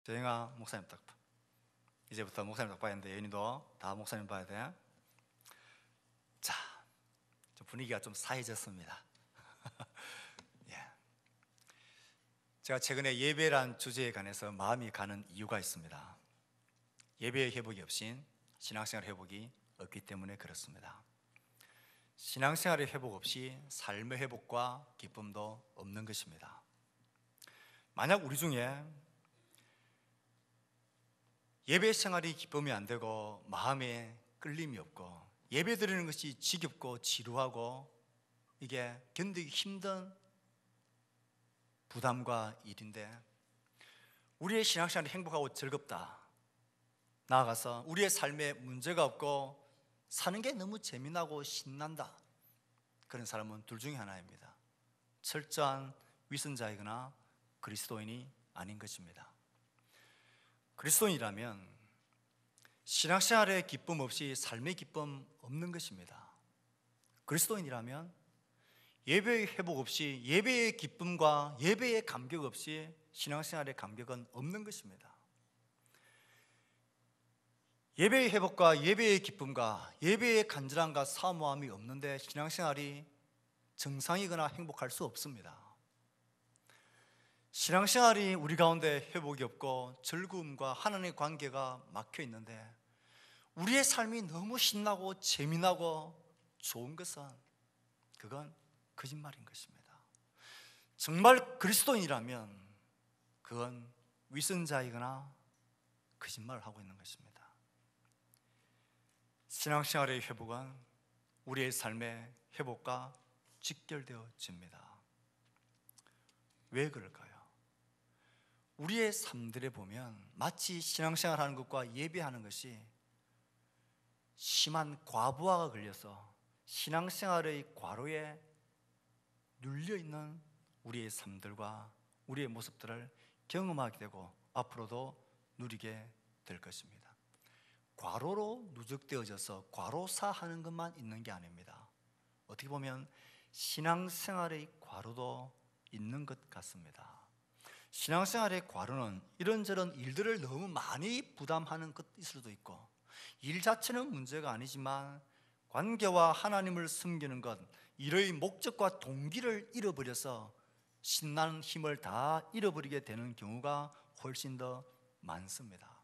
조영아 목사님 딱 봐. 이제부터 목사님 딱 봐야 하는데 예은이도 다 목사님 봐야 돼. 자, 좀 분위기가 좀 사해졌습니다. 예. 제가 최근에 예배란 주제에 관해서 마음이 가는 이유가 있습니다. 예배의 회복이 없인 신앙생활 회복이 없기 때문에 그렇습니다. 신앙생활의 회복 없이 삶의 회복과 기쁨도 없는 것입니다. 만약 우리 중에 예배 생활이 기쁨이 안 되고 마음에 끌림이 없고 예배 드리는 것이 지겹고 지루하고 이게 견디기 힘든 부담과 일인데, 우리의 신앙생활이 행복하고 즐겁다, 나아가서 우리의 삶에 문제가 없고 사는 게 너무 재미나고 신난다, 그런 사람은 둘 중에 하나입니다. 철저한 위선자이거나 그리스도인이 아닌 것입니다. 그리스도인이라면 신앙생활의 기쁨 없이 삶의 기쁨 없는 것입니다. 그리스도인이라면 예배의 회복 없이, 예배의 기쁨과 예배의 감격 없이 신앙생활의 감격은 없는 것입니다. 예배의 회복과 예배의 기쁨과 예배의 간절함과 사모함이 없는데 신앙생활이 정상이거나 행복할 수 없습니다. 신앙생활이 우리 가운데 회복이 없고 즐거움과 하나님의 관계가 막혀 있는데 우리의 삶이 너무 신나고 재미나고 좋은 것은 그건 거짓말인 것입니다. 정말 그리스도인이라면 그건 위선자이거나 거짓말을 하고 있는 것입니다. 신앙생활의 회복은 우리의 삶의 회복과 직결되어집니다. 왜 그럴까요? 우리의 삶들에 보면 마치 신앙생활 하는 것과 예배하는 것이 심한 과부하가 걸려서 신앙생활의 과로에 눌려있는 우리의 삶들과 우리의 모습들을 경험하게 되고 앞으로도 누리게 될 것입니다. 과로로 누적되어져서 과로사하는 것만 있는 게 아닙니다. 어떻게 보면 신앙생활의 과로도 있는 것 같습니다. 신앙생활의 과로는 이런저런 일들을 너무 많이 부담하는 것일 수도 있고, 일 자체는 문제가 아니지만 관계와 하나님을 섬기는 것, 일의 목적과 동기를 잃어버려서 신나는 힘을 다 잃어버리게 되는 경우가 훨씬 더 많습니다.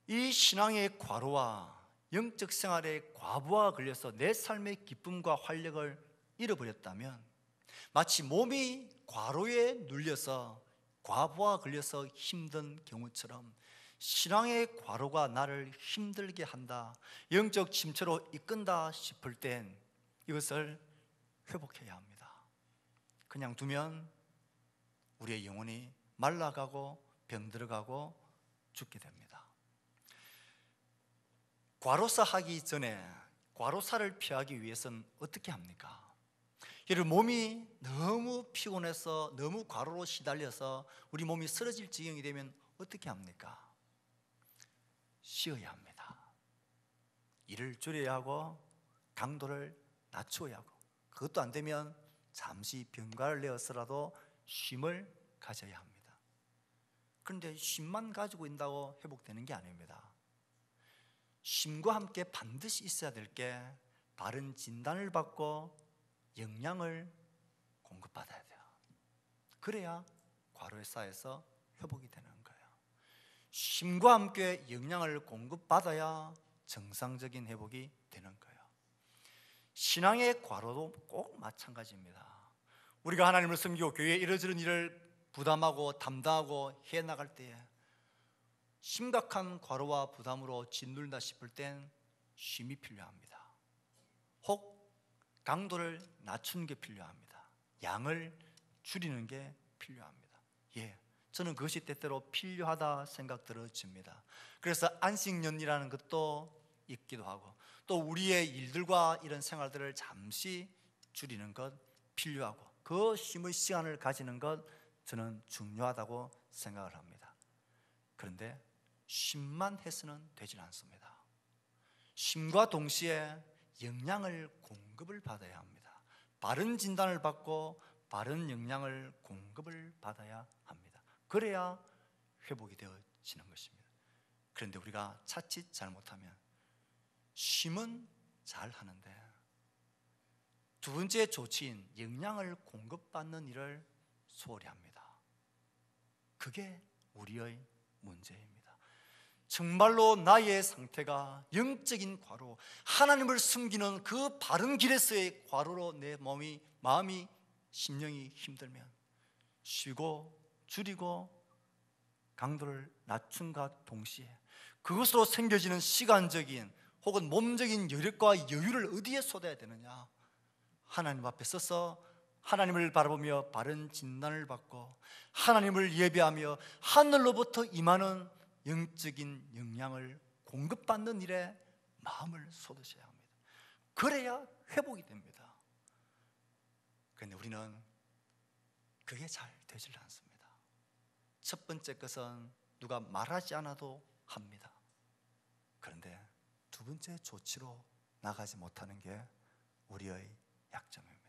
이 신앙의 과로와 영적 생활의 과부하가 걸려서 내 삶의 기쁨과 활력을 잃어버렸다면 마치 몸이 과로에 눌려서 과부하가 걸려서 힘든 경우처럼 신앙의 과로가 나를 힘들게 한다, 영적 침체로 이끈다 싶을 땐 이것을 회복해야 합니다. 그냥 두면 우리의 영혼이 말라가고 병들어가고 죽게 됩니다. 과로사하기 전에 과로사를 피하기 위해서는 어떻게 합니까? 이를 몸이 너무 피곤해서 너무 과로로 시달려서 우리 몸이 쓰러질 지경이 되면 어떻게 합니까? 쉬어야 합니다. 일을 줄여야 하고 강도를 낮추어야 하고, 그것도 안 되면 잠시 병가를 내어서라도 쉼을 가져야 합니다. 그런데 쉼만 가지고 있다고 회복되는 게 아닙니다. 쉼과 함께 반드시 있어야 될 게 바른 진단을 받고 영양을 공급받아야 돼요. 그래야 과로에 쌓여서 회복이 되는 거예요. 쉼과 함께 영양을 공급받아야 정상적인 회복이 되는 거예요. 신앙의 과로도 꼭 마찬가지입니다. 우리가 하나님을 섬기고 교회에 이러저런 일을 부담하고 담당하고 해나갈 때에 심각한 과로와 부담으로 짓눌다 싶을 땐 쉼이 필요합니다. 혹 강도를 낮추는 게 필요합니다. 양을 줄이는 게 필요합니다. 저는 그것이 때때로 필요하다 생각 들어집니다. 그래서 안식년이라는 것도 있기도 하고, 또 우리의 일들과 이런 생활들을 잠시 줄이는 것 필요하고, 그 쉼의 시간을 가지는 것 저는 중요하다고 생각을 합니다. 그런데 쉼만 해서는 되질 않습니다. 쉼과 동시에 영양을 공급을 받아야 합니다. 바른 진단을 받고 바른 영양을 공급을 받아야 합니다. 그래야 회복이 되어지는 것입니다. 그런데 우리가 자칫 잘못하면 쉼은 잘 하는데 두 번째 조치인 영양을 공급받는 일을 소홀히 합니다. 그게 우리의 문제입니다. 정말로 나의 상태가 영적인 과로, 하나님을 숨기는 그 바른 길에서의 과로로 내 마음이 심령이 힘들면 쉬고 줄이고 강도를 낮춘과 동시에 그것으로 생겨지는 시간적인 혹은 몸적인 여력과 여유를 어디에 쏟아야 되느냐? 하나님 앞에 서서 하나님을 바라보며 바른 진단을 받고 하나님을 예배하며 하늘로부터 임하는 영적인 영향을 공급받는 일에 마음을 쏟으셔야 합니다. 그래야 회복이 됩니다. 그런데 우리는 그게 잘 되질 않습니다. 첫 번째 것은 누가 말하지 않아도 합니다. 그런데 두 번째 조치로 나가지 못하는 게 우리의 약점입니다.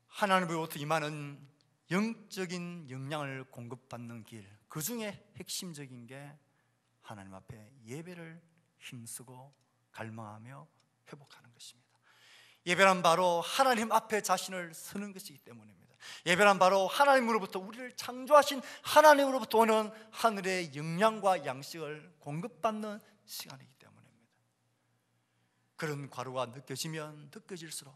하나님으로부터 임하는 영적인 영향을 공급받는 길, 그 중에 핵심적인 게 하나님 앞에 예배를 힘쓰고 갈망하며 회복하는 것입니다. 예배란 바로 하나님 앞에 자신을 서는 것이기 때문입니다. 예배란 바로 하나님으로부터 우리를 창조하신 하나님으로부터 오는 하늘의 영양과 양식을 공급받는 시간이기 때문입니다. 그런 과로가 느껴지면 느껴질수록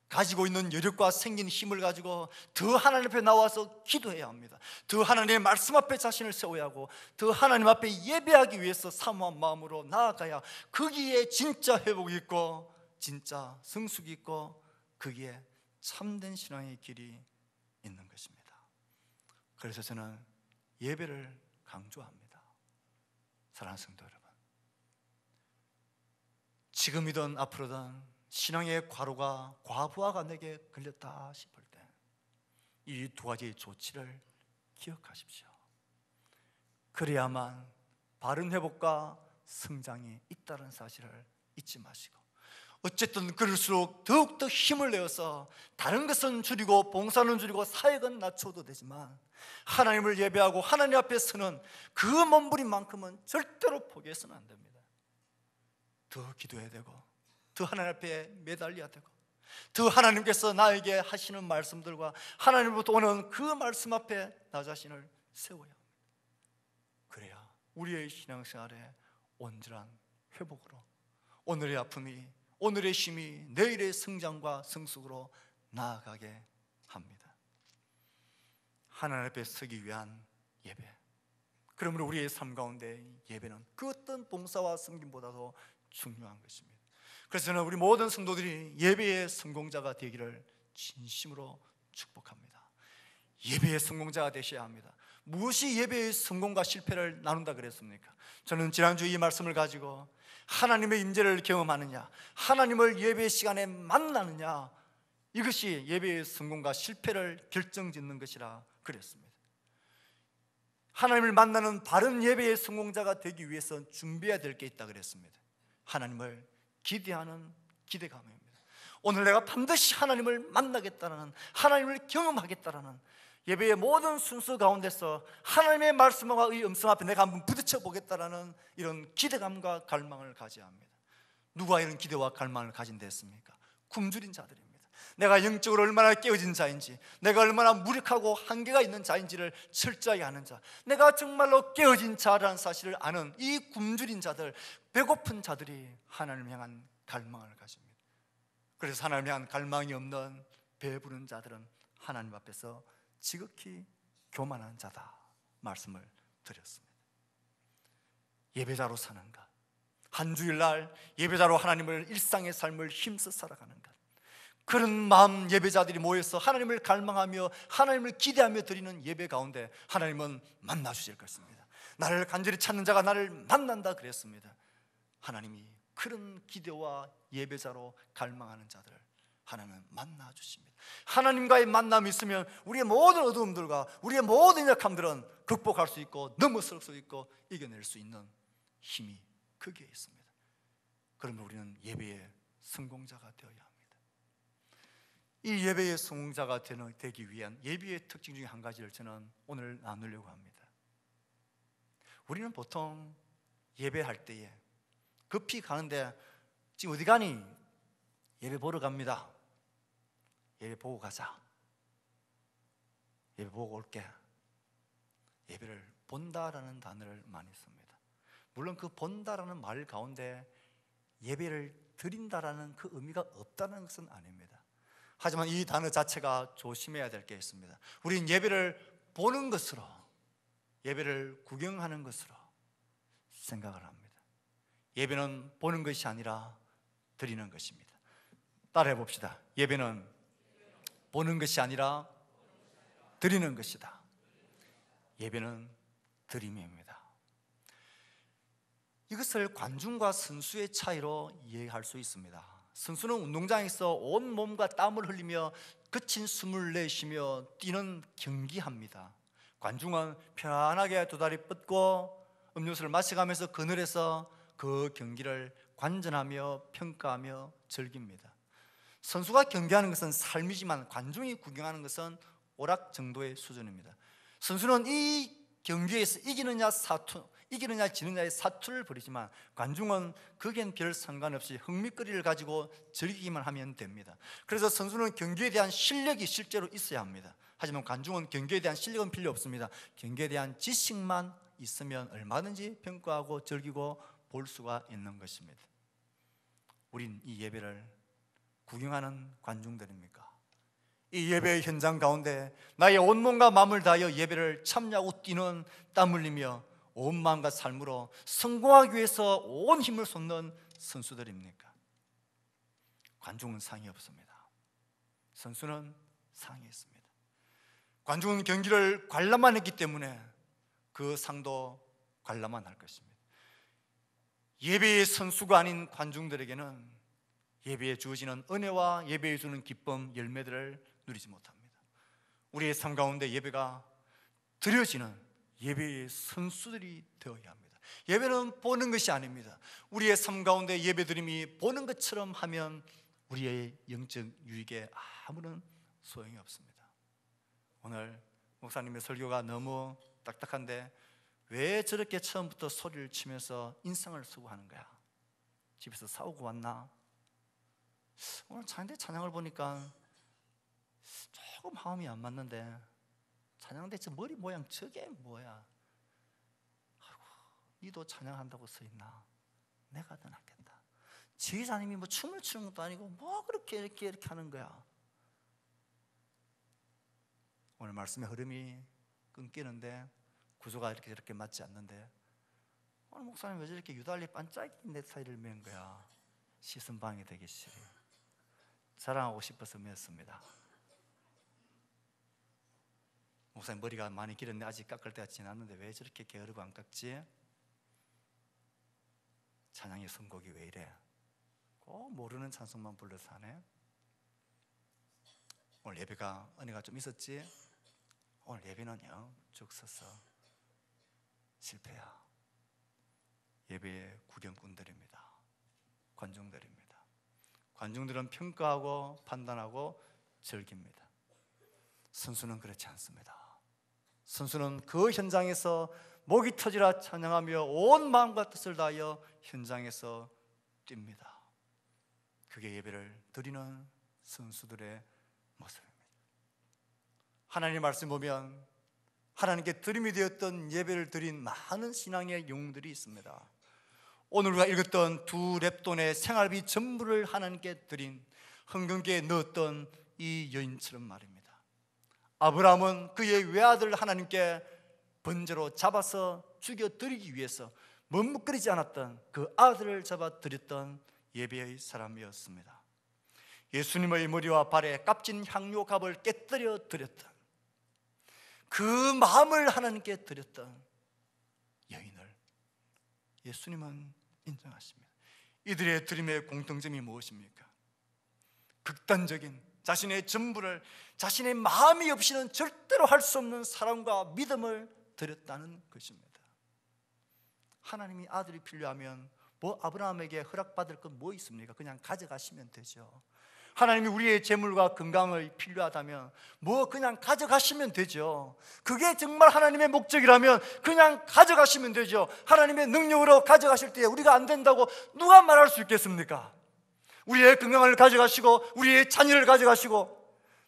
가지고 있는 여력과 생긴 힘을 가지고 더 하나님 앞에 나와서 기도해야 합니다. 더 하나님의 말씀 앞에 자신을 세워야 하고 더 하나님 앞에 예배하기 위해서 사모한 마음으로 나아가야 거기에 진짜 회복이 있고 진짜 성숙이 있고 거기에 참된 신앙의 길이 있는 것입니다. 그래서 저는 예배를 강조합니다. 사랑하는 성도 여러분, 지금이든 앞으로든 신앙의 과로가 과부하가 내게 걸렸다 싶을 때 이 두 가지의 조치를 기억하십시오. 그래야만 바른 회복과 성장이 있다는 사실을 잊지 마시고, 어쨌든 그럴수록 더욱더 힘을 내어서 다른 것은 줄이고 봉사는 줄이고 사역은 낮춰도 되지만 하나님을 예배하고 하나님 앞에 서는 그 몸부림만큼은 절대로 포기해서는 안 됩니다. 더 기도해야 되고 더 하나님 앞에 매달려야 되고 더 하나님께서 나에게 하시는 말씀들과 하나님으로부터 오는 그 말씀 앞에 나 자신을 세워야 합니다. 그래야 우리의 신앙생활에 온전한 회복으로 오늘의 아픔이, 오늘의 힘이 내일의 성장과 성숙으로 나아가게 합니다. 하나님 앞에 서기 위한 예배, 그러므로 우리의 삶 가운데 예배는 그 어떤 봉사와 섬김보다도 중요한 것입니다. 그래서 저는 우리 모든 성도들이 예배의 성공자가 되기를 진심으로 축복합니다. 예배의 성공자가 되셔야 합니다. 무엇이 예배의 성공과 실패를 나눈다 그랬습니까? 저는 지난주 이 말씀을 가지고 하나님의 임재를 경험하느냐, 하나님을 예배 시간에 만나느냐, 이것이 예배의 성공과 실패를 결정짓는 것이라 그랬습니다. 하나님을 만나는 바른 예배의 성공자가 되기 위해서 준비해야 될 게 있다 그랬습니다. 하나님을 기대하는 기대감입니다. 오늘 내가 반드시 하나님을 만나겠다는, 하나님을 경험하겠다는 예배의 모든 순서 가운데서 하나님의 말씀과 의 음성 앞에 내가 한번 부딪혀 보겠다는 이런 기대감과 갈망을 가져야 합니다. 누가 이런 기대와 갈망을 가진 데 있습니까? 굶주린 자들입니다. 내가 영적으로 얼마나 깨어진 자인지, 내가 얼마나 무력하고 한계가 있는 자인지를 철저히 아는 자, 내가 정말로 깨어진 자라는 사실을 아는 이 굶주린 자들, 배고픈 자들이 하나님을 향한 갈망을 가집니다. 그래서 하나님을 향한 갈망이 없는 배부른 자들은 하나님 앞에서 지극히 교만한 자다 말씀을 드렸습니다. 예배자로 사는 것, 한 주일날 예배자로 하나님을 일상의 삶을 힘써 살아가는 것, 그런 마음 예배자들이 모여서 하나님을 갈망하며 하나님을 기대하며 드리는 예배 가운데 하나님은 만나주실 것입니다. 나를 간절히 찾는 자가 나를 만난다 그랬습니다. 하나님이 그런 기대와 예배자로 갈망하는 자들을 하나님은 만나주십니다. 하나님과의 만남이 있으면 우리의 모든 어두움들과 우리의 모든 약함들은 극복할 수 있고 넘어설 수 있고 이겨낼 수 있는 힘이 거기에 있습니다. 그러면 우리는 예배의 성공자가 되어야 합니다. 이 예배의 성공자가 되기 위한 예배의 특징 중에 한 가지를 저는 오늘 나누려고 합니다. 우리는 보통 예배할 때에 급히 가는데 지금 어디 가니? 예배 보러 갑니다. 예배 보고 가자. 예배 보고 올게. 예배를 본다라는 단어를 많이 씁니다. 물론 그 본다라는 말 가운데 예배를 드린다라는 그 의미가 없다는 것은 아닙니다. 하지만 이 단어 자체가 조심해야 될 게 있습니다. 우린 예배를 보는 것으로, 예배를 구경하는 것으로 생각을 합니다. 예배는 보는 것이 아니라 드리는 것입니다. 따라해 봅시다. 예배는 보는 것이 아니라 드리는 것이다. 예배는 드림입니다. 이것을 관중과 선수의 차이로 이해할 수 있습니다. 선수는 운동장에서 온 몸과 땀을 흘리며 거친 숨을 내쉬며 뛰는 경기합니다. 관중은 편안하게 두 다리 뻗고 음료수를 마셔가면서 그늘에서 그 경기를 관전하며 평가하며 즐깁니다. 선수가 경기하는 것은 삶이지만 관중이 구경하는 것은 오락 정도의 수준입니다. 선수는 이 경기에서 이기느냐 지느냐의 사투를 벌이지만 관중은 거기엔 별 상관없이 흥미거리를 가지고 즐기기만 하면 됩니다. 그래서 선수는 경기에 대한 실력이 실제로 있어야 합니다. 하지만 관중은 경기에 대한 실력은 필요 없습니다. 경기에 대한 지식만 있으면 얼마든지 평가하고 즐기고 볼 수가 있는 것입니다. 우린 이 예배를 구경하는 관중들입니까? 이 예배의 현장 가운데 나의 온몸과 마음을 다하여 예배를 참여하고 뛰는, 땀 흘리며 온 마음과 삶으로 성공하기 위해서 온 힘을 쏟는 선수들입니까? 관중은 상이 없습니다. 선수는 상이 있습니다. 관중은 경기를 관람만 했기 때문에 그 상도 관람만 할 것입니다. 예배의 선수가 아닌 관중들에게는 예배에 주어지는 은혜와 예배에 주는 기쁨, 열매들을 누리지 못합니다. 우리의 삶 가운데 예배가 드려지는 예배의 선수들이 되어야 합니다. 예배는 보는 것이 아닙니다. 우리의 삶 가운데 예배드림이 보는 것처럼 하면 우리의 영적 유익에 아무런 소용이 없습니다. 오늘 목사님의 설교가 너무 딱딱한데 왜 저렇게 처음부터 소리를 치면서 인상을 쓰고 하는 거야? 집에서 싸우고 왔나? 오늘 찬양을 보니까 조금 마음이 안 맞는데 찬양대 저 머리 모양 저게 뭐야? 아이고, 니도 찬양한다고 서 있나? 내가 더 낫겠다. 지휘자님이 뭐 춤을 추는 것도 아니고 뭐 그렇게 이렇게 하는 거야? 오늘 말씀의 흐름이 끊기는데 구조가 이렇게 저렇게 맞지 않는데 오늘 목사님 왜 저렇게 유달리 반짝이는 넥타이를 맨 거야? 시선방해 되기 싫어. 자랑하고 싶어서 맸습니다. 목사님 머리가 많이 길었네. 아직 깎을 때가 지났는데 왜 저렇게 게으르고 안 깎지? 찬양의 선곡이 왜 이래? 꼭 모르는 찬송만 불러서 하네. 오늘 예배가 은혜가 좀 있었지? 오늘 예배는요 쭉 서서 실패야. 예배의 구경꾼들입니다. 관중들입니다. 관중들은 평가하고 판단하고 즐깁니다. 선수는 그렇지 않습니다. 선수는 그 현장에서 목이 터지라 찬양하며 온 마음과 뜻을 다하여 현장에서 뜁니다. 그게 예배를 드리는 선수들의 모습입니다. 하나님의 말씀 보면 하나님께 드림이 되었던 예배를 드린 많은 신앙의 영웅들이 있습니다. 오늘 우리가 읽었던 두 렙돈의 생활비 전부를 하나님께 드린, 헌금기에 넣었던 이 여인처럼 말입니다. 아브라함은 그의 외아들을 하나님께 번제로 잡아서 죽여드리기 위해서 머뭇거리지 않았던 그 아들을 잡아드렸던 예배의 사람이었습니다. 예수님의 머리와 발에 값진 향료갑을 깨뜨려 드렸던, 그 마음을 하나님께 드렸던 여인을 예수님은 인정하십니다. 이들의 드림의 공통점이 무엇입니까? 극단적인 자신의 전부를, 자신의 마음이 없이는 절대로 할 수 없는 사랑과 믿음을 드렸다는 것입니다. 하나님이 아들이 필요하면 뭐 아브라함에게 허락받을 건 뭐 있습니까? 그냥 가져가시면 되죠. 하나님이 우리의 재물과 건강을 필요하다면 뭐 그냥 가져가시면 되죠. 그게 정말 하나님의 목적이라면 그냥 가져가시면 되죠. 하나님의 능력으로 가져가실 때 우리가 안 된다고 누가 말할 수 있겠습니까? 우리의 건강을 가져가시고 우리의 자녀를 가져가시고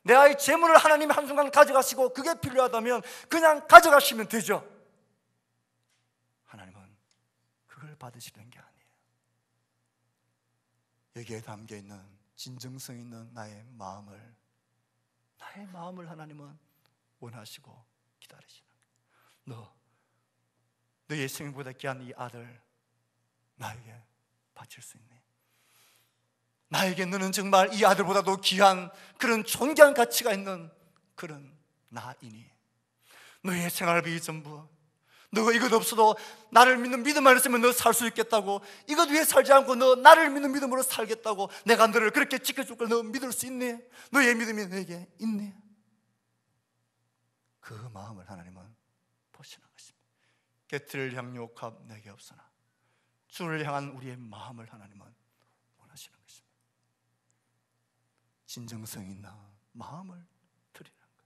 내 아이 재물을 하나님이 한순간 가져가시고 그게 필요하다면 그냥 가져가시면 되죠. 하나님은 그걸 받으시는 게 아니에요. 여기에 담겨있는 진정성 있는 나의 마음을 하나님은 원하시고 기다리시는 거예요. 너의 생명보다 귀한 이 아들 나에게 바칠 수 있니? 나에게 너는 정말 이 아들보다도 귀한 그런 존귀한 가치가 있는 그런 나이니? 너의 생활비 전부 너가 이것 없어도 나를 믿는 믿음만 있으면 너 살 수 있겠다고, 이것 위해 살지 않고 너 나를 믿는 믿음으로 살겠다고, 내가 너를 그렇게 지켜줄 걸 너 믿을 수 있니? 너의 믿음이 너에게 있니? 그 마음을 하나님은 보시는 것입니다. 곁을 향유옥합 내게 없으나 주를 향한 우리의 마음을 하나님은 원하시는 것입니다. 진정성 있는 마음을 드리는 것.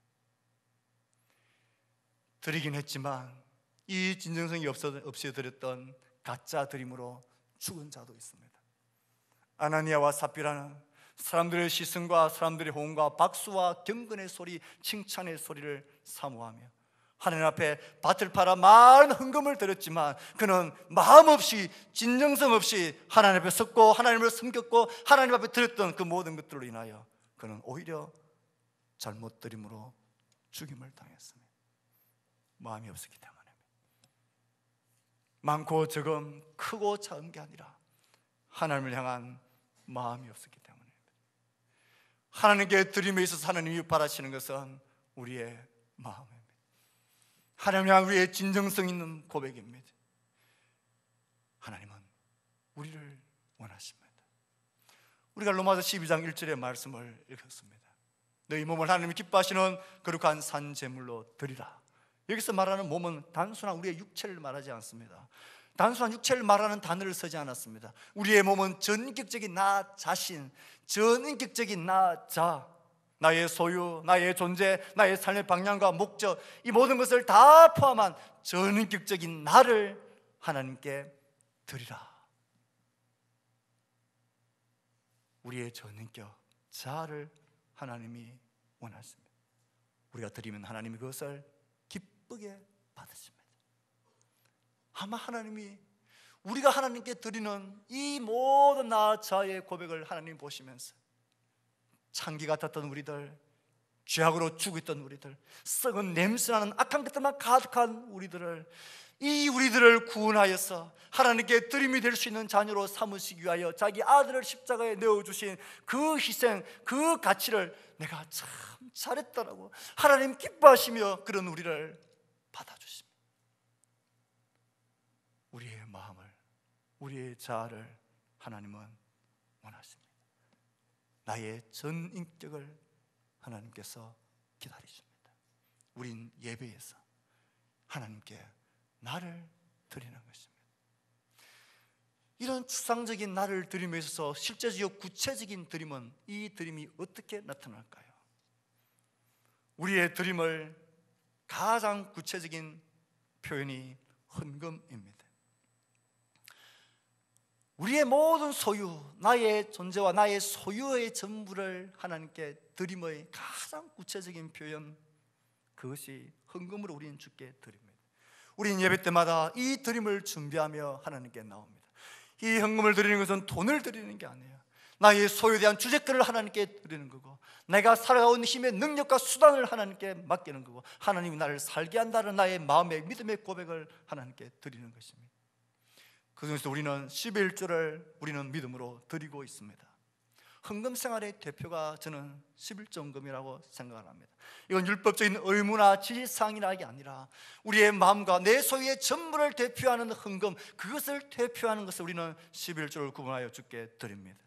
드리긴 했지만 이 진정성이 없이 드렸던 가짜 드림으로 죽은 자도 있습니다. 아나니아와 삽비라는 사람들의 시선과 사람들의 호응과 박수와 경건의 소리, 칭찬의 소리를 사모하며 하나님 앞에 밭을 팔아 많은 헌금을 드렸지만 그는 마음 없이 진정성 없이 하나님 앞에 섰고 하나님을 섬겼고 하나님 앞에 드렸던 그 모든 것들로 인하여 그는 오히려 잘못 드림으로 죽임을 당했습니다. 마음이 없었기 때문에. 많고 적음, 크고 작은 게 아니라 하나님을 향한 마음이 없었기 때문입니다. 하나님께 드림에 있어서 하나님이 바라시는 것은 우리의 마음입니다. 하나님을 향한 우리의 진정성 있는 고백입니다. 하나님은 우리를 원하십니다. 우리가 로마서 12장 1절의 말씀을 읽었습니다. 너희 몸을 하나님이 기뻐하시는 거룩한 산제물로 드리라. 여기서 말하는 몸은 단순한 우리의 육체를 말하지 않습니다. 단순한 육체를 말하는 단어를 쓰지 않았습니다. 우리의 몸은 전인격적인 나 자신, 전인격적인 나 자, 나의 소유, 나의 존재, 나의 삶의 방향과 목적, 이 모든 것을 다 포함한 전인격적인 나를 하나님께 드리라. 우리의 전인격 자를 하나님이 원하십니다. 우리가 드리면 하나님이 그것을 기쁘게 받으십니다. 아마 하나님이 우리가 하나님께 드리는 이 모든 나 자의 고백을 하나님 보시면서 창기 같았던 우리들, 죄악으로 죽었던 우리들, 썩은 냄새나는 악한 것들만 가득한 우리들을, 이 우리들을 구원하여서 하나님께 드림이 될 수 있는 자녀로 삼으시기 위하여 자기 아들을 십자가에 내어주신 그 희생, 그 가치를 내가 참 잘했다라고 하나님 기뻐하시며 그런 우리를 받아주십니다. 우리의 마음을, 우리의 자아를 하나님은 원하십니다. 나의 전 인격을 하나님께서 기다리십니다. 우린 예배에서 하나님께 나를 드리는 것입니다. 이런 추상적인 나를 드림에 있어서 실제적이고 구체적인 드림은, 이 드림이 어떻게 나타날까요? 우리의 드림을 가장 구체적인 표현이 헌금입니다. 우리의 모든 소유, 나의 존재와 나의 소유의 전부를 하나님께 드림의 가장 구체적인 표현, 그것이 헌금으로 우리는 주께 드립니다. 우리는 예배 때마다 이 드림을 준비하며 하나님께 나옵니다. 이 헌금을 드리는 것은 돈을 드리는 게 아니에요. 나의 소유에 대한 주제권을 하나님께 드리는 거고, 내가 살아가는 힘의 능력과 수단을 하나님께 맡기는 거고, 하나님이 나를 살게 한다는 나의 마음의 믿음의 고백을 하나님께 드리는 것입니다. 그중에서 우리는 11조를 우리는 믿음으로 드리고 있습니다. 헌금 생활의 대표가 저는 11조헌금이라고 생각을 합니다. 이건 율법적인 의무나 지시사항이나 게 아니라 우리의 마음과 내 소유의 전부를 대표하는 헌금, 그것을 대표하는 것을 우리는 11조를 구분하여 주께 드립니다.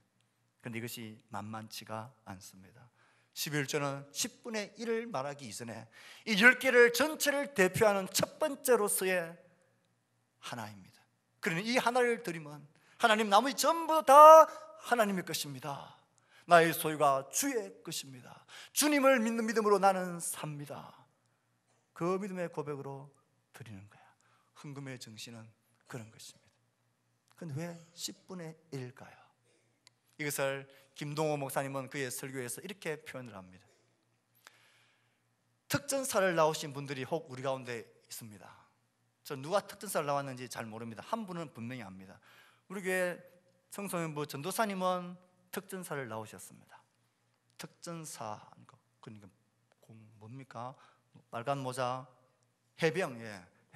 그런데 이것이 만만치가 않습니다. 11조는 10분의 1을 말하기 이전에 이 10개를 전체를 대표하는 첫 번째로서의 하나입니다. 그러니 이 하나를 드리면 하나님 나머지 전부 다 하나님의 것입니다. 나의 소유가 주의 것입니다. 주님을 믿는 믿음으로 나는 삽니다. 그 믿음의 고백으로 드리는 거야. 헌금의 정신은 그런 것입니다. 그런데 왜 10분의 1일까요? 이것을 김동호 목사님은 그의 설교에서 이렇게 표현을 합니다. 특전사를 나오신 분들이 혹 우리 가운데 있습니다. 저 누가 특전사를 나왔는지 잘 모릅니다. 한 분은 분명히 압니다. 우리 교회 청소년부 전도사님은 특전사를 나오셨습니다. 특전사, 그러니까 뭡니까? 빨간 모자, 해병,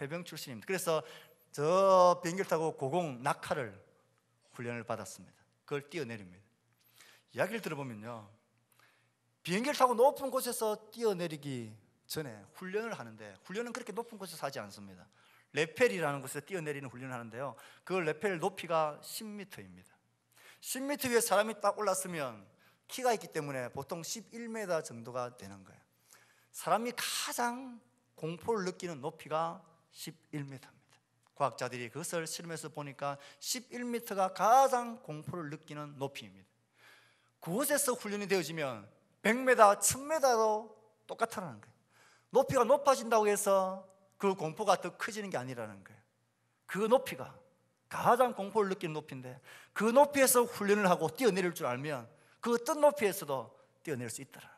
해병 출신입니다. 그래서 저 비행기를 타고 고공 낙하를 훈련을 받았습니다. 그걸 뛰어내립니다. 이야기를 들어보면요, 비행기를 타고 높은 곳에서 뛰어내리기 전에 훈련을 하는데, 훈련은 그렇게 높은 곳에서 하지 않습니다. 레펠이라는 곳에서 뛰어내리는 훈련을 하는데요, 그 레펠 높이가 10m입니다. 10m 위에 사람이 딱 올랐으면 키가 있기 때문에 보통 11m 정도가 되는 거예요. 사람이 가장 공포를 느끼는 높이가 11m입니다. 과학자들이 그것을 실험해서 보니까 11m가 가장 공포를 느끼는 높이입니다. 그곳에서 훈련이 되어지면 100m, 1000m도 똑같다는 거예요. 높이가 높아진다고 해서 그 공포가 더 커지는 게 아니라는 거예요. 그 높이가 가장 공포를 느끼는 높이인데, 그 높이에서 훈련을 하고 뛰어내릴 줄 알면 그 어떤 높이에서도 뛰어내릴 수 있다는 거예요.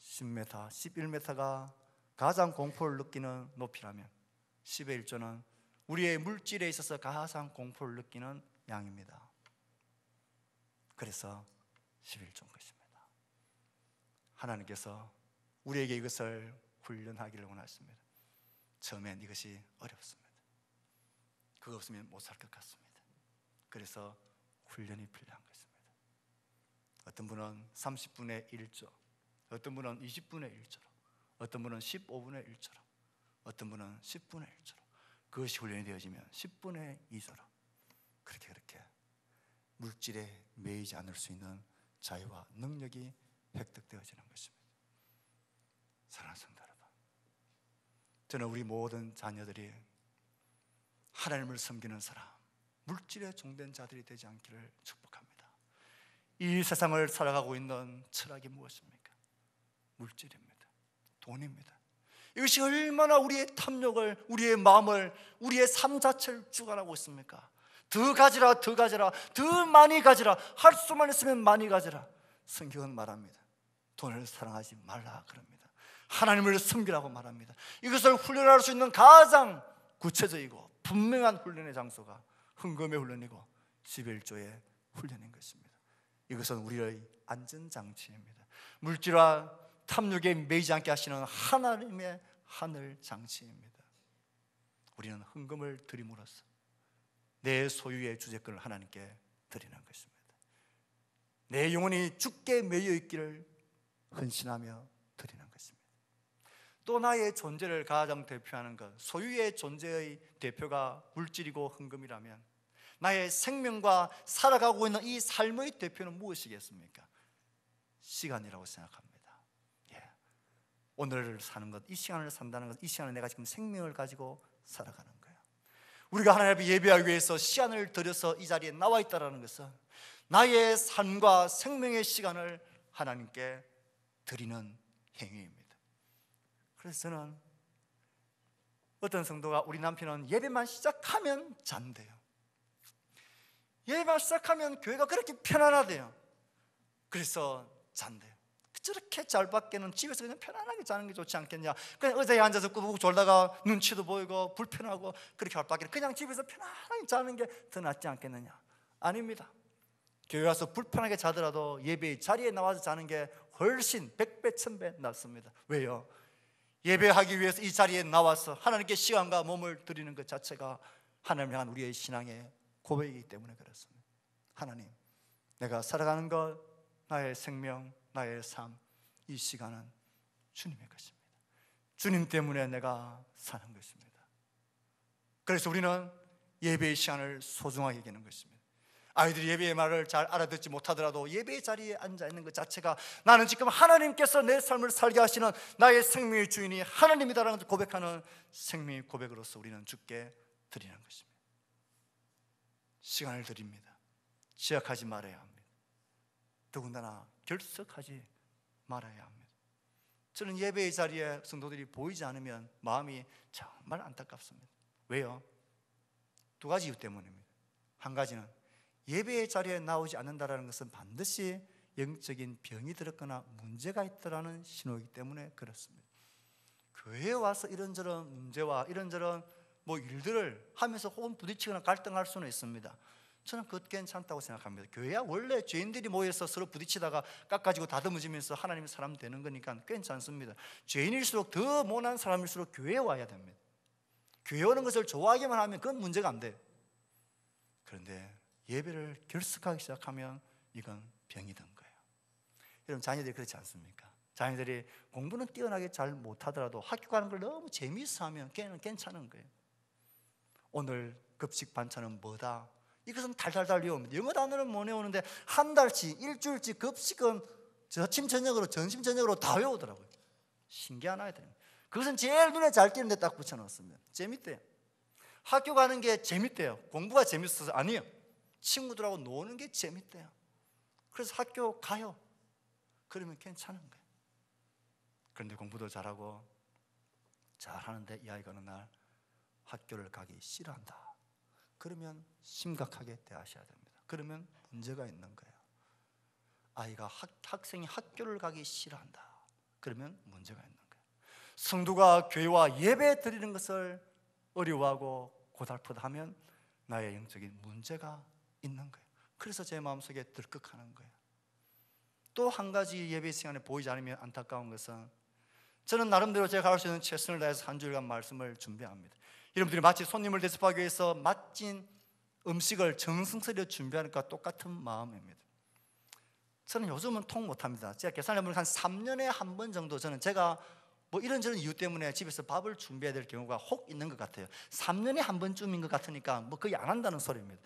10m, 11m가 가장 공포를 느끼는 높이라면 10의 1조는 우리의 물질에 있어서 가장 공포를 느끼는 양입니다. 그래서 11조인 것입니다. 하나님께서 우리에게 이것을 훈련하기를 원하십니다. 처음엔 이것이 어렵습니다. 그거 없으면 못 살 것 같습니다. 그래서 훈련이 필요한 것입니다. 어떤 분은 30분의 1조, 어떤 분은 20분의 1조로, 어떤 분은 15분의 1조로, 어떤 분은 10분의 1조로, 그것이 훈련이 되어지면 10분의 2조로, 그렇게 물질에 매이지 않을 수 있는 자유와 능력이 획득되어지는 것입니다. 사랑하는 성도 여러분, 저는 우리 모든 자녀들이 하나님을 섬기는 사람, 물질에 종된 자들이 되지 않기를 축복합니다. 이 세상을 살아가고 있는 철학이 무엇입니까? 물질입니다. 돈입니다. 이것이 얼마나 우리의 탐욕을, 우리의 마음을, 우리의 삶 자체를 주관하고 있습니까? 더 가지라, 더 가지라, 더 많이 가지라, 할 수만 있으면 많이 가지라. 성경은 말합니다. 돈을 사랑하지 말라 그럽니다. 하나님을 섬기라고 말합니다. 이것을 훈련할 수 있는 가장 구체적이고 분명한 훈련의 장소가 헌금의 훈련이고 11조의 훈련인 것입니다. 이것은 우리의 안전장치입니다. 물질과 탐욕에 매이지 않게 하시는 하나님의 하늘 장치입니다. 우리는 헌금을 드림으로써 내 소유의 주제권을 하나님께 드리는 것입니다. 내 영혼이 주께 매여 있기를 헌신하며 드리는 것입니다. 또 나의 존재를 가장 대표하는 것, 소유의 존재의 대표가 물질이고 헌금이라면 나의 생명과 살아가고 있는 이 삶의 대표는 무엇이겠습니까? 시간이라고 생각합니다. 오늘을 사는 것, 이 시간을 산다는 것, 이 시간에 내가 지금 생명을 가지고 살아가는 거예요. 우리가 하나님 앞에 예배하기 위해서 시간을 들여서 이 자리에 나와 있다는 것은 나의 삶과 생명의 시간을 하나님께 드리는 행위입니다. 그래서 저는 어떤 성도가, 우리 남편은 예배만 시작하면 잔대요. 예배만 시작하면 교회가 그렇게 편안하대요. 그래서 잔대요. 저렇게 잘 밖에는 집에서 그냥 편안하게 자는 게 좋지 않겠냐. 그냥 의자에 앉아서 꾸벅 졸다가 눈치도 보이고 불편하고 그렇게 할 바에는 그냥 집에서 편안하게 자는 게 더 낫지 않겠느냐. 아닙니다. 교회 와서 불편하게 자더라도 예배의 자리에 나와서 자는 게 훨씬 100배 1000배 낫습니다. 왜요? 예배하기 위해서 이 자리에 나와서 하나님께 시간과 몸을 드리는 것 자체가 하나님을 향한 우리의 신앙의 고백이기 때문에 그렇습니다. 하나님, 내가 살아가는 것, 나의 생명, 나의 삶, 이 시간은 주님의 것입니다. 주님 때문에 내가 사는 것입니다. 그래서 우리는 예배의 시간을 소중하게 여기는 것입니다. 아이들이 예배의 말을 잘 알아듣지 못하더라도 예배의 자리에 앉아있는 것 자체가 나는 지금 하나님께서 내 삶을 살게 하시는 나의 생명의 주인이 하나님이다라는 것을 고백하는 생명의 고백으로서 우리는 주께 드리는 것입니다. 시간을 드립니다. 지약하지 말아야 합니다. 더군다나 결석하지 말아야 합니다. 저는 예배의 자리에 성도들이 보이지 않으면 마음이 정말 안타깝습니다. 왜요? 두 가지 이유 때문입니다. 한 가지는 예배의 자리에 나오지 않는다는 것은 반드시 영적인 병이 들었거나 문제가 있다는 신호이기 때문에 그렇습니다. 교회에 와서 이런저런 문제와 이런저런 일들을 하면서 혹은 부딪히거나 갈등할 수는 있습니다. 저는 그것 괜찮다고 생각합니다. 교회야 원래 죄인들이 모여서 서로 부딪히다가 깎아지고 다듬어지면서 하나님의 사람 되는 거니까 괜찮습니다. 죄인일수록 더 못난 사람일수록 교회에 와야 됩니다. 교회 오는 것을 좋아하기만 하면 그건 문제가 안 돼요. 그런데 예배를 결석하기 시작하면 이건 병이 든 거예요. 여러분, 자녀들이 그렇지 않습니까? 자녀들이 공부는 뛰어나게 잘 못하더라도 학교 가는 걸 너무 재미있어 하면 걔는 괜찮은 거예요. 오늘 급식 반찬은 뭐다? 이것은 달달달 외웁니다. 영어 단어는 못 외우는데 한 달치, 일주일치 급식은 점심 저녁으로 다 외우더라고요. 신기한 아이들입니다. 그것은 제일 눈에 잘 띄는데 딱 붙여놨습니다. 재밌대요. 학교 가는 게 재밌대요. 공부가 재밌어서 아니에요. 친구들하고 노는 게 재밌대요. 그래서 학교 가요. 그러면 괜찮은 거예요. 그런데 공부도 잘하고 잘하는데 이 아이가 어느 날 학교를 가기 싫어한다. 그러면 심각하게 대하셔야 됩니다. 그러면 문제가 있는 거예요. 아이가 학생이 학교를 가기 싫어한다. 그러면 문제가 있는 거예요. 성도가 교회와 예배 드리는 것을 어려워하고 고달프다하면 나의 영적인 문제가 있는 거예요. 그래서 제 마음속에 들컥하는 거예요. 또 한 가지 예배 시간에 보이지 않으면 안타까운 것은 저는 나름대로 제가 할 수 있는 최선을 다해서 한 주일간 말씀을 준비합니다. 여러분들이 마치 손님을 대접하기 위해서 맛진 음식을 정성스레 준비하는 것과 똑같은 마음입니다. 저는 요즘은 통 못합니다. 제가 계산해보면 한 3년에 한 번 정도 제가 이런저런 이유 때문에 집에서 밥을 준비해야 될 경우가 혹 있는 것 같아요. 3년에 한 번쯤인 것 같으니까 거의 안 한다는 소리입니다.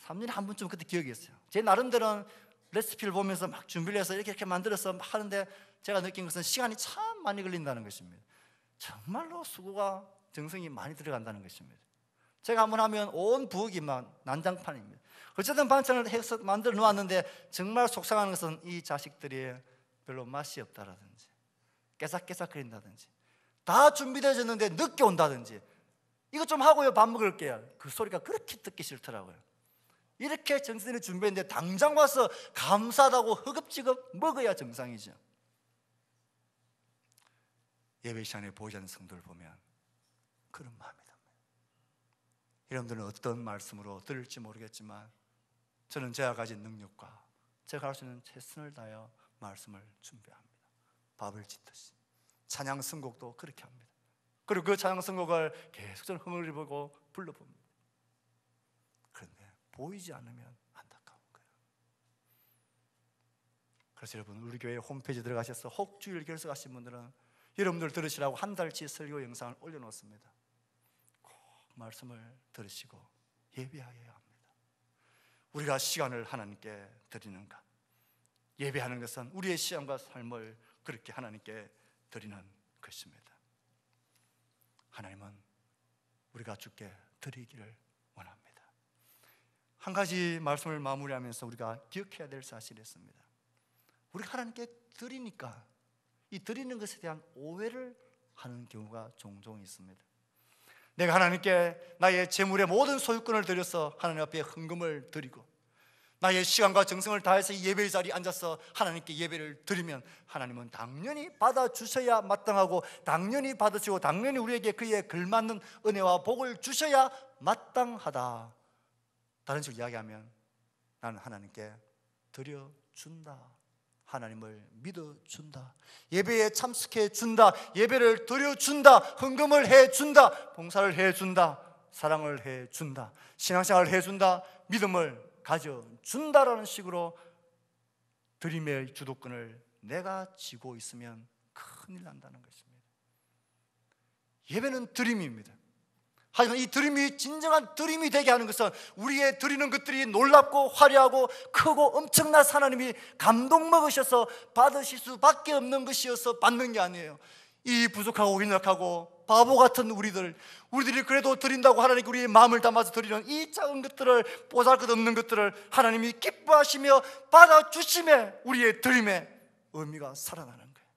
3년에 한 번쯤 그때 기억이 있어요. 제 나름대로는 레시피를 보면서 막 준비를 해서 이렇게 만들어서 하는데 제가 느낀 것은 시간이 참 많이 걸린다는 것입니다. 정말로 수고가 정성이 많이 들어간다는 것입니다. 제가 한번 하면 온 부엌이 막 난장판입니다. 어쨌든 반찬을 해서 만들어 놓았는데 정말 속상한 것은 이 자식들이 별로 맛이 없다라든지 깨삭깨삭거린다든지 다 준비되어졌는데 늦게 온다든지 이거 좀 하고요 밥 먹을게요. 그 소리가 그렇게 듣기 싫더라고요. 이렇게 정성스레 준비했는데 당장 와서 감사하다고 허겁지겁 먹어야 정상이죠. 예배 시간에 보이지 않는 성도를 보면 그런 마음이 듭니다. 여러분들은 어떤 말씀으로 들을지 모르겠지만 저는 제가 가진 능력과 제가 할 수 있는 최선을 다하여 말씀을 준비합니다. 밥을 짓듯이 찬양 선곡도 그렇게 합니다. 그리고 그 찬양 선곡을 계속 저는 흥얼거리고 불러봅니다. 그런데 보이지 않으면 안타까운 거예요. 그래서 여러분 우리 교회 홈페이지 들어가셔서 혹 주일 결석하신 분들은 여러분들 들으시라고 한 달치 설교 영상을 올려놓습니다. 꼭 말씀을 들으시고 예배해야 합니다. 우리가 시간을 하나님께 드리는 것, 예배하는 것은 우리의 시간과 삶을 그렇게 하나님께 드리는 것입니다. 하나님은 우리가 주께 드리기를 원합니다. 한 가지 말씀을 마무리하면서 우리가 기억해야 될 사실이 있습니다. 우리가 하나님께 드리니까 이 드리는 것에 대한 오해를 하는 경우가 종종 있습니다. 내가 하나님께 나의 재물의 모든 소유권을 드려서 하나님 앞에 헌금을 드리고 나의 시간과 정성을 다해서 이 예배의 자리에 앉아서 하나님께 예배를 드리면 하나님은 당연히 받아주셔야 마땅하고 당연히 받으시고 당연히 우리에게 그에 걸맞는 은혜와 복을 주셔야 마땅하다. 다른 식으로 이야기하면 나는 하나님께 드려준다, 하나님을 믿어준다, 예배에 참석해준다, 예배를 드려준다, 헌금을 해준다, 봉사를 해준다, 사랑을 해준다, 신앙생활을 해준다, 믿음을 가져준다라는 식으로 드림의 주도권을 내가 쥐고 있으면 큰일 난다는 것입니다. 예배는 드림입니다. 하지만 이 드림이 진정한 드림이 되게 하는 것은 우리의 드리는 것들이 놀랍고 화려하고 크고 엄청난 하나님이 감동 먹으셔서 받으실 수밖에 없는 것이어서 받는 게 아니에요. 이 부족하고 연약하고 바보 같은 우리들이 그래도 드린다고 하나님께 우리의 마음을 담아서 드리는 이 작은 것들을, 보잘것없는 것들을 하나님이 기뻐하시며 받아주심에 우리의 드림의 의미가 살아나는 거예요.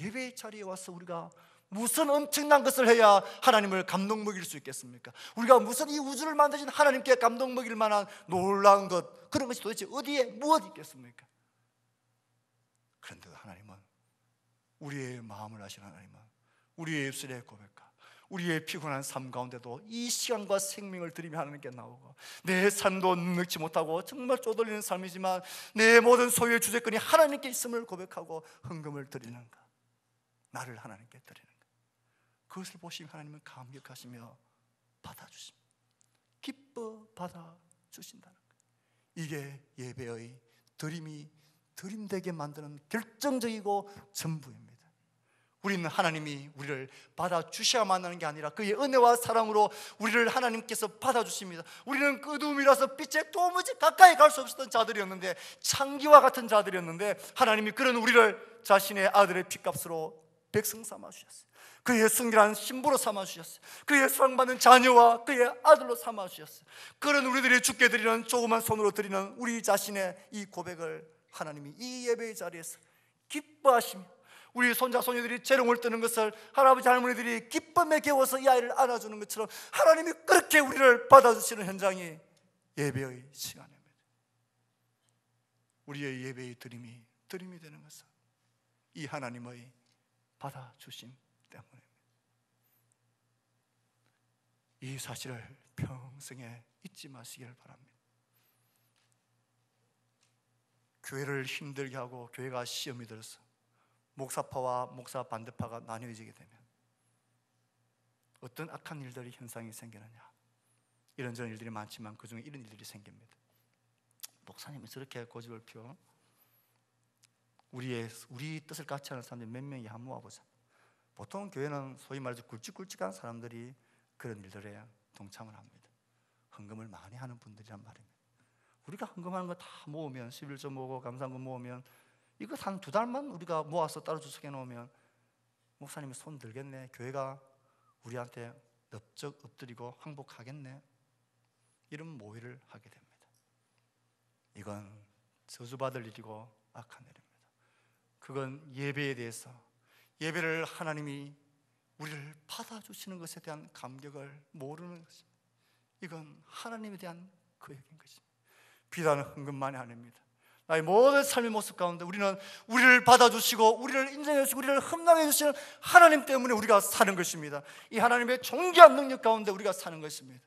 예배의 자리에 와서 우리가 무슨 엄청난 것을 해야 하나님을 감동 먹일 수 있겠습니까? 우리가 무슨 이 우주를 만드신 하나님께 감동 먹일 만한 놀라운 것, 그런 것이 도대체 어디에 무엇이 있겠습니까? 그런데 하나님은, 우리의 마음을 아시는 하나님은 우리의 입술의 고백과 우리의 피곤한 삶 가운데도 이 시간과 생명을 드리며 하나님께 나오고, 내 삶도 능력치 못하고 정말 쪼들리는 삶이지만 내 모든 소유의 주제권이 하나님께 있음을 고백하고 헌금을 드리는가, 나를 하나님께 드리는가, 그것을 보시면 하나님은 감격하시며 받아주십니다. 기뻐 받아주신다는 거예요. 이게 예배의 드림이 드림되게 만드는 결정적이고 전부입니다. 우리는 하나님이 우리를 받아주셔야만 하는 게 아니라 그의 은혜와 사랑으로 우리를 하나님께서 받아주십니다. 우리는 어두움이라서 빛에 도무지 가까이 갈 수 없었던 자들이었는데, 창기와 같은 자들이었는데, 하나님이 그런 우리를 자신의 아들의 핏값으로 백성 삼아주셨어요. 그의 순결한 신부로 삼아주셨어요. 그의 사랑받는 자녀와 그의 아들로 삼아주셨어요. 그런 우리들이 주께 드리는, 조그만 손으로 드리는 우리 자신의 이 고백을 하나님이 이 예배의 자리에서 기뻐하시며, 우리 손자 손녀들이 재롱을 뜨는 것을 할아버지 할머니들이 기쁨에 겨워서 이 아이를 안아주는 것처럼 하나님이 그렇게 우리를 받아주시는 현장이 예배의 시간입니다. 우리의 예배의 드림이 되는 것은 이 하나님의 받아주심 때문입니다. 이 사실을 평생에 잊지 마시길 바랍니다. 교회를 힘들게 하고 교회가 시험이 들어서 목사파와 목사 반대파가 나뉘어지게 되면 어떤 악한 일들이 현상이 생기느냐, 이런저런 일들이 많지만 그 중에 이런 일들이 생깁니다. 목사님이 저렇게 고집을 피워 우리 뜻을 같이 하는 사람들이 몇 명이 한번 모아보자. 보통 교회는 소위 말해서 굵직굵직한 사람들이 그런 일들에 동참을 합니다. 헌금을 많이 하는 분들이란 말입니다. 우리가 헌금하는 거 다 모으면, 11조 모으고 감사금 모으면, 이거 한 2달만 우리가 모아서 따로 주석해 놓으면 목사님이 손 들겠네, 교회가 우리한테 넙적 엎드리고 항복하겠네, 이런 모의를 하게 됩니다. 이건 저주받을 일이고 악한 일입니다. 그건 예배에 대해서, 예배를 하나님이 우리를 받아주시는 것에 대한 감격을 모르는 것입니다. 이건 하나님에 대한 거역인 것입니다. 비단 헌금만이 아닙니다. 나의 모든 삶의 모습 가운데 우리는 우리를 받아주시고 우리를 인정해 주시고 우리를 흠납해 주시는 하나님 때문에 우리가 사는 것입니다. 이 하나님의 존귀한 능력 가운데 우리가 사는 것입니다.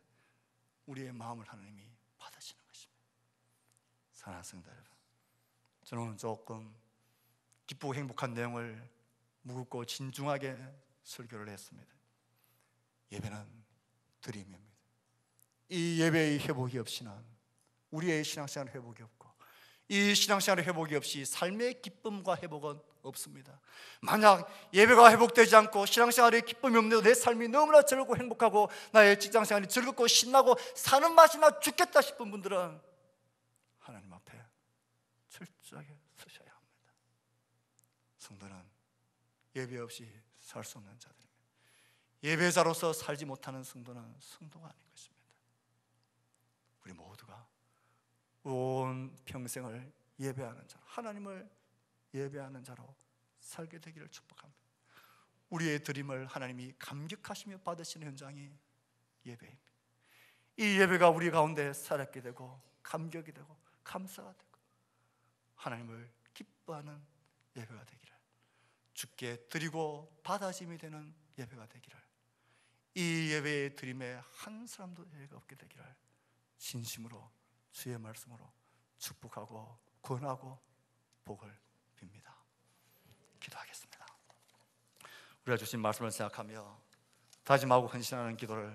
우리의 마음을 하나님이 받으시는 것입니다. 사랑하는 성도 여러분, 저는 조금 기쁘고 행복한 내용을 무겁고 진중하게 설교를 했습니다. 예배는 드림입니다. 이 예배의 회복이 없이는 우리의 신앙생활 회복이 없고, 이 신앙생활 회복이 없이 삶의 기쁨과 회복은 없습니다. 만약 예배가 회복되지 않고 신앙생활에 기쁨이 없는데도 내 삶이 너무나 즐겁고 행복하고 나의 직장생활이 즐겁고 신나고 사는 맛이 나 죽겠다 싶은 분들은 하나님 앞에 철저하게 서셔야 합니다. 성도는 예배 없이 살 수 없는 자들입니다. 예배자로서 살지 못하는 성도는 성도가 아닌 것입니다. 우리 모두가 온 평생을 예배하는 자로, 하나님을 예배하는 자로 살게 되기를 축복합니다. 우리의 드림을 하나님이 감격하시며 받으시는 현장이 예배입니다. 이 예배가 우리 가운데 살았게 되고 감격이 되고 감사가 되고 하나님을 기뻐하는 예배가 되기를, 주께 드리고 받아짐이 되는 예배가 되기를, 이 예배의 드림에 한 사람도 예배가 없게 되기를 진심으로 주의 말씀으로 축복하고 권하고 복을 빕니다. 기도하겠습니다. 우리가 주신 말씀을 생각하며 다짐하고 헌신하는 기도를